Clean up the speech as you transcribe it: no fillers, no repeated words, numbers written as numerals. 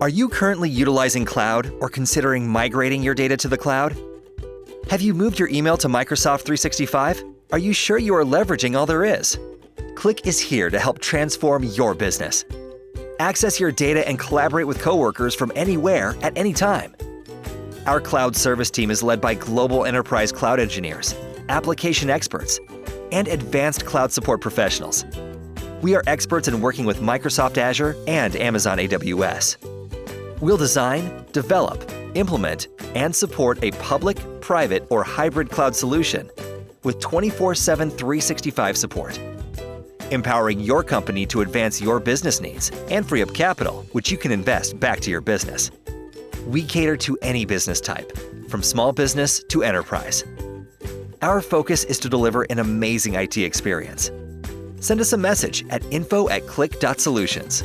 Are you currently utilizing cloud or considering migrating your data to the cloud? Have you moved your email to Microsoft 365? Are you sure you are leveraging all there is? Klik is here to help transform your business. Access your data and collaborate with coworkers from anywhere at any time. Our cloud service team is led by global enterprise cloud engineers, application experts, and advanced cloud support professionals. We are experts in working with Microsoft Azure and Amazon AWS. We'll design, develop, implement, and support a public, private, or hybrid cloud solution with 24/7 365 support, empowering your company to advance your business needs and free up capital, which you can invest back to your business. We cater to any business type, from small business to enterprise. Our focus is to deliver an amazing IT experience. Send us a message at info@klik.solutions.